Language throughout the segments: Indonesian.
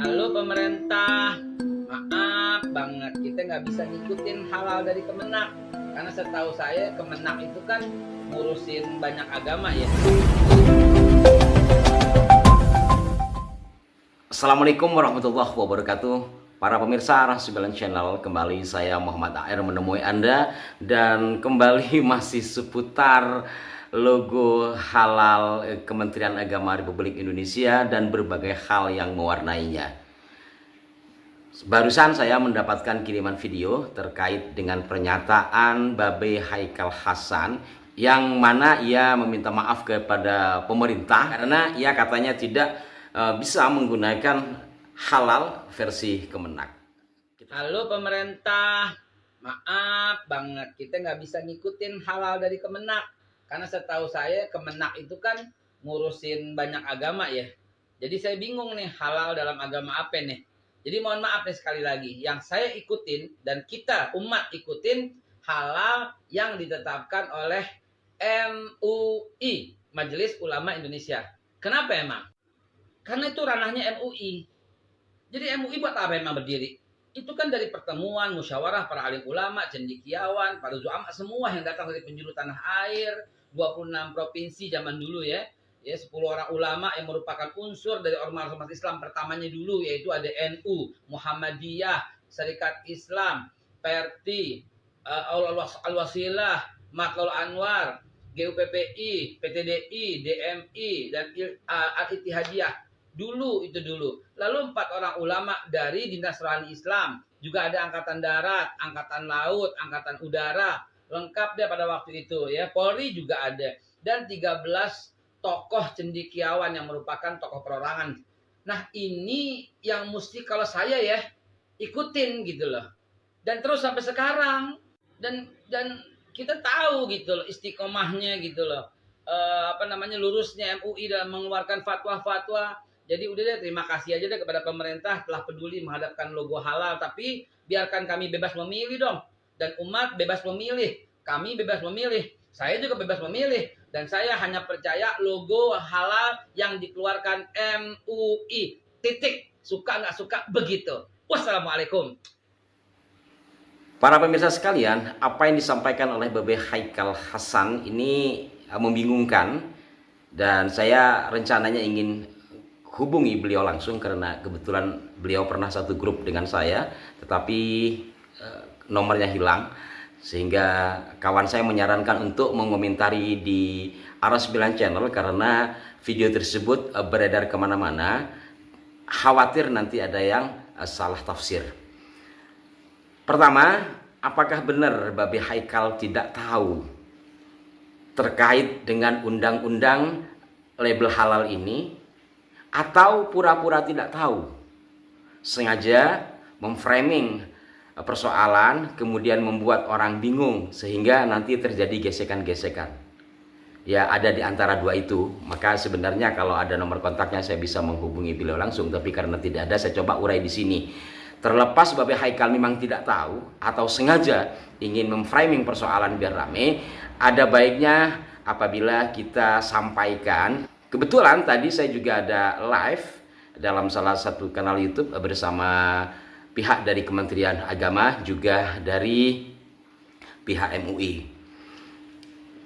Halo pemerintah, maaf banget kita nggak bisa ngikutin halal dari Kemenak. Karena setahu saya Kemenak itu kan ngurusin banyak agama ya. Assalamualaikum warahmatullahi wabarakatuh. Para pemirsa Rahasibalan Channel, kembali saya Muhammad AR menemui Anda dan kembali masih seputar logo halal Kementerian Agama Republik Indonesia dan berbagai hal yang mewarnainya. Barusan saya mendapatkan kiriman video terkait dengan pernyataan Babe Haikal Hasan yang mana ia meminta maaf kepada pemerintah karena ia katanya tidak bisa menggunakan halal versi Kemenak. Halo pemerintah, maaf banget kita nggak bisa ngikutin halal dari Kemenak. Karena setahu saya Kemenak itu kan ngurusin banyak agama ya. Jadi saya bingung nih halal dalam agama apa nih. Jadi mohon maaf nih sekali lagi, yang saya ikutin dan kita umat ikutin halal yang ditetapkan oleh MUI, Majelis Ulama Indonesia. Kenapa emang? Karena itu ranahnya MUI. Jadi MUI buat apa emang berdiri? Itu kan dari pertemuan, musyawarah para alim ulama, cendekiawan, para zu'ama, semua yang datang dari penjuru tanah air, 26 provinsi zaman dulu ya. Ya, 10 orang ulama yang merupakan unsur dari ormas Islam pertamanya dulu, yaitu ada NU, Muhammadiyah, Serikat Islam, Perti, Al-Wasilah, Matlul Anwar, GUPPI, PTDI, DMI, dan Al-Ittihadiyah. Dulu. Lalu 4 orang ulama dari Dinas Rohani Islam. Juga ada Angkatan Darat, Angkatan Laut, Angkatan Udara. Lengkap dia pada waktu itu ya. Polri juga ada. Dan 13 tokoh cendekiawan yang merupakan tokoh perorangan. Nah ini yang mesti kalau saya ya ikutin gitu loh. Dan terus sampai sekarang. Dan kita tahu gitu loh istiqomahnya gitu loh. Lurusnya MUI dalam mengeluarkan fatwa-fatwa. Jadi udah deh, terima kasih aja deh kepada pemerintah telah peduli menghadapkan logo halal. Tapi biarkan kami bebas memilih dong. Dan umat bebas memilih. Kami bebas memilih. Saya juga bebas memilih. Dan saya hanya percaya logo halal yang dikeluarkan MUI. Titik. Suka nggak suka begitu. Wassalamualaikum. Para pemirsa sekalian, apa yang disampaikan oleh Babe Haikal Hasan ini membingungkan dan saya rencananya ingin hubungi beliau langsung karena kebetulan beliau pernah satu grup dengan saya, tetapi nomornya hilang sehingga kawan saya menyarankan untuk mengomentari di Rahasibalan Channel karena video tersebut beredar kemana-mana, khawatir nanti ada yang salah tafsir. Pertama, apakah benar Babe Haikal tidak tahu terkait dengan undang-undang label halal ini? Atau pura-pura tidak tahu, sengaja memframing persoalan kemudian membuat orang bingung sehingga nanti terjadi gesekan-gesekan. Ya ada di antara dua itu. Maka sebenarnya kalau ada nomor kontaknya saya bisa menghubungi beliau langsung, tapi karena tidak ada saya coba urai di sini. Terlepas Babe Haikal memang tidak tahu atau sengaja ingin memframing persoalan biar rame, ada baiknya apabila kita sampaikan. Kebetulan tadi saya juga ada live dalam salah satu kanal YouTube bersama pihak dari Kementerian Agama juga dari pihak MUI.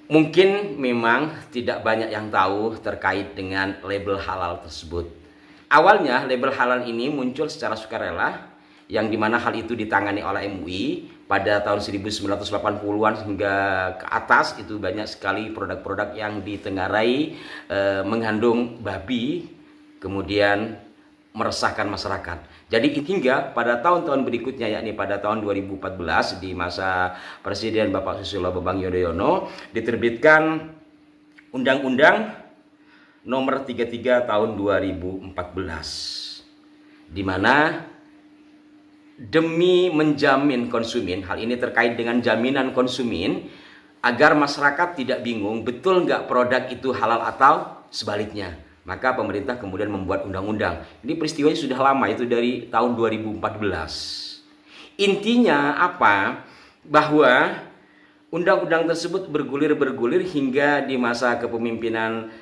Mungkin memang tidak banyak yang tahu terkait dengan label halal tersebut. Awalnya label halal ini muncul secara sukarela yang dimana hal itu ditangani oleh MUI pada tahun 1980-an hingga ke atas. Itu banyak sekali produk-produk yang ditengarai mengandung babi kemudian meresahkan masyarakat. Jadi hingga pada tahun-tahun berikutnya, yakni pada tahun 2014 di masa Presiden Bapak Susilo Bambang Yudhoyono diterbitkan Undang-Undang Nomor 33 Tahun 2014 di mana demi menjamin konsumen, hal ini terkait dengan jaminan konsumen agar masyarakat tidak bingung betul nggak produk itu halal atau sebaliknya, maka pemerintah kemudian membuat undang-undang. Ini peristiwanya sudah lama, itu dari tahun 2014. Intinya apa? Bahwa undang-undang tersebut bergulir hingga di masa kepemimpinan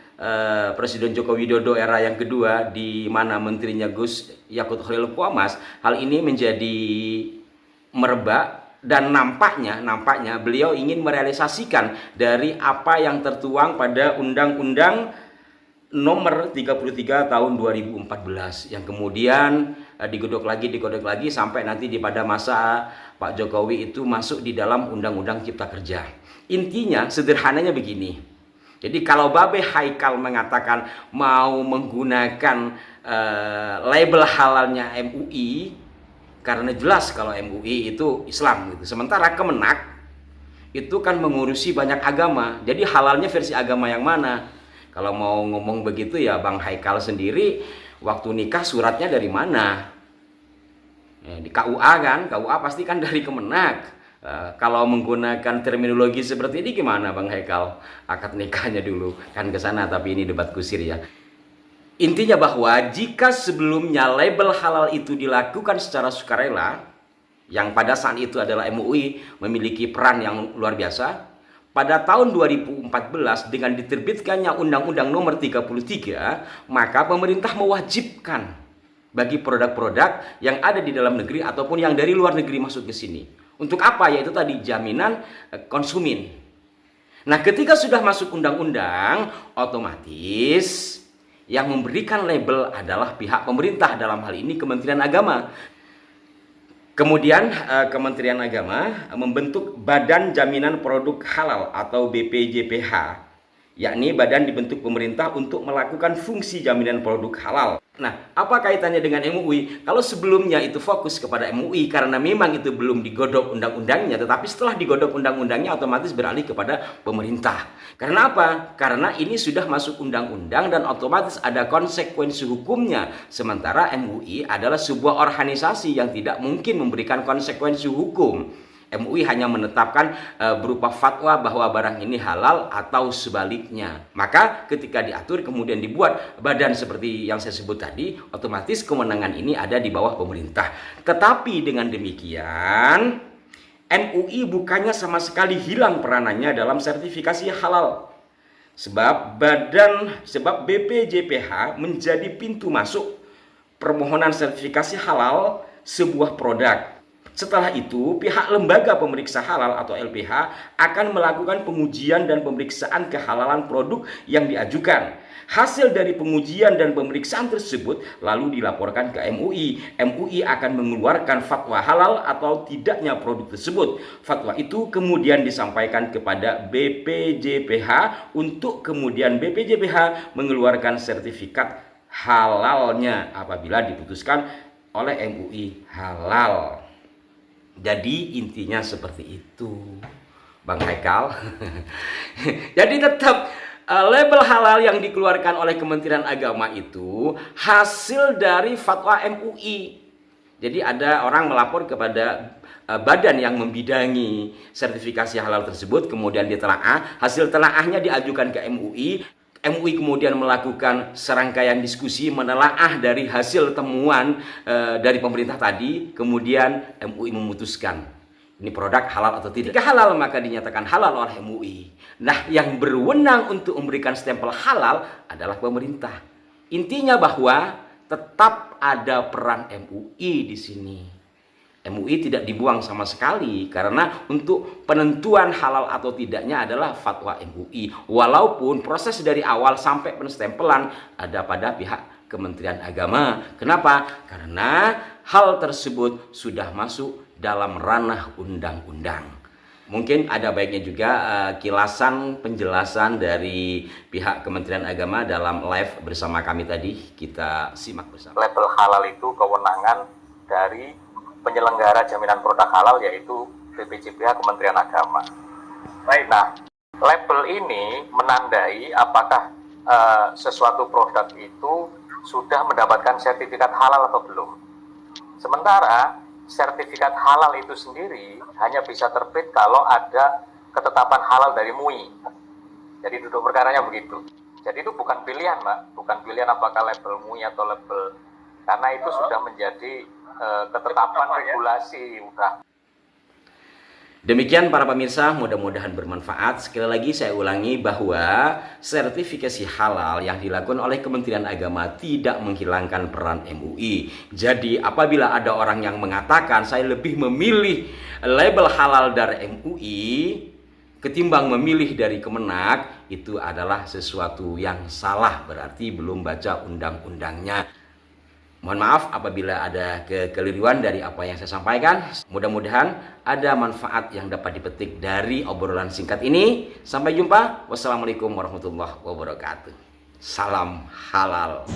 Presiden Joko Widodo era yang kedua, di mana menterinya Gus Yakut Khalil Quamas, hal ini menjadi merebak dan nampaknya beliau ingin merealisasikan dari apa yang tertuang pada Undang-Undang nomor 33 tahun 2014 yang kemudian digodok lagi sampai nanti pada masa Pak Jokowi itu masuk di dalam Undang-Undang Cipta Kerja. Intinya sederhananya begini. Jadi kalau Babe Haikal mengatakan mau menggunakan label halalnya MUI, karena jelas kalau MUI itu Islam gitu. Sementara Kemenak itu kan mengurusi banyak agama. Jadi halalnya versi agama yang mana? Kalau mau ngomong begitu ya Bang Haikal sendiri waktu nikah suratnya dari mana? Di KUA kan, KUA pasti kan dari Kemenak. Kalau menggunakan terminologi seperti ini gimana Bang Haikal? Akad nikahnya dulu kan ke sana, tapi ini debat kusir ya. Intinya bahwa jika sebelumnya label halal itu dilakukan secara sukarela, yang pada saat itu adalah MUI memiliki peran yang luar biasa. Pada tahun 2014 dengan diterbitkannya Undang-Undang Nomor 33, maka pemerintah mewajibkan bagi produk-produk yang ada di dalam negeri ataupun yang dari luar negeri masuk ke sini. Untuk apa? Yaitu tadi jaminan konsumen. Nah, ketika sudah masuk undang-undang, otomatis yang memberikan label adalah pihak pemerintah, dalam hal ini Kementerian Agama. Kemudian Kementerian Agama membentuk Badan Jaminan Produk Halal atau BPJPH, yakni badan dibentuk pemerintah untuk melakukan fungsi jaminan produk halal. Nah, apa kaitannya dengan MUI? Kalau sebelumnya itu fokus kepada MUI karena memang itu belum digodok undang-undangnya, tetapi setelah digodok undang-undangnya otomatis beralih kepada pemerintah. Karena apa? Karena ini sudah masuk undang-undang dan otomatis ada konsekuensi hukumnya. Sementara MUI adalah sebuah organisasi yang tidak mungkin memberikan konsekuensi hukum. MUI hanya menetapkan berupa fatwa bahwa barang ini halal atau sebaliknya. Maka ketika diatur kemudian dibuat badan seperti yang saya sebut tadi, otomatis kewenangan ini ada di bawah pemerintah. Tetapi dengan demikian, MUI bukannya sama sekali hilang peranannya dalam sertifikasi halal. Sebab BPJPH menjadi pintu masuk permohonan sertifikasi halal sebuah produk. Setelah itu, pihak lembaga pemeriksa halal atau LPH akan melakukan pengujian dan pemeriksaan kehalalan produk yang diajukan. Hasil dari pengujian dan pemeriksaan tersebut lalu dilaporkan ke MUI. MUI akan mengeluarkan fatwa halal atau tidaknya produk tersebut. Fatwa itu kemudian disampaikan kepada BPJPH untuk kemudian BPJPH mengeluarkan sertifikat halalnya apabila diputuskan oleh MUI halal. Jadi intinya seperti itu, Bang Haikal. Jadi tetap label halal yang dikeluarkan oleh Kementerian Agama itu hasil dari fatwa MUI. Jadi ada orang melapor kepada badan yang membidangi sertifikasi halal tersebut, kemudian ditelaah, hasil telaahnya diajukan ke MUI. MUI kemudian melakukan serangkaian diskusi menelaah dari hasil temuan dari pemerintah tadi, kemudian MUI memutuskan ini produk halal atau tidak. Jika halal maka dinyatakan halal oleh MUI. Nah, yang berwenang untuk memberikan stempel halal adalah pemerintah. Intinya bahwa tetap ada peran MUI di sini. MUI tidak dibuang sama sekali karena untuk penentuan halal atau tidaknya adalah fatwa MUI. Walaupun proses dari awal sampai penstempelan ada pada pihak Kementerian Agama. Kenapa? Karena hal tersebut sudah masuk dalam ranah undang-undang. Mungkin ada baiknya juga kilasan penjelasan dari pihak Kementerian Agama dalam live bersama kami tadi. Kita simak bersama. Label halal itu kewenangan dari penyelenggara jaminan produk halal yaitu BPJPH Kementerian Agama. Baik, nah label ini menandai apakah sesuatu produk itu sudah mendapatkan sertifikat halal atau belum. Sementara sertifikat halal itu sendiri hanya bisa terbit kalau ada ketetapan halal dari MUI. Jadi duduk perkaranya begitu. Jadi itu bukan pilihan, Mbak. Bukan pilihan apakah label MUI atau label, karena itu sudah menjadi ketetapan regulasi udah. Demikian para pemirsa, mudah-mudahan bermanfaat. Sekali lagi saya ulangi bahwa sertifikasi halal yang dilakukan oleh Kementerian Agama tidak menghilangkan peran MUI. Jadi apabila ada orang yang mengatakan saya lebih memilih label halal dari MUI ketimbang memilih dari Kemenak, itu adalah sesuatu yang salah, berarti belum baca undang-undangnya. Mohon maaf apabila ada kekeliruan dari apa yang saya sampaikan. Mudah-mudahan ada manfaat yang dapat dipetik dari obrolan singkat ini. Sampai jumpa. Wassalamualaikum warahmatullahi wabarakatuh. Salam halal.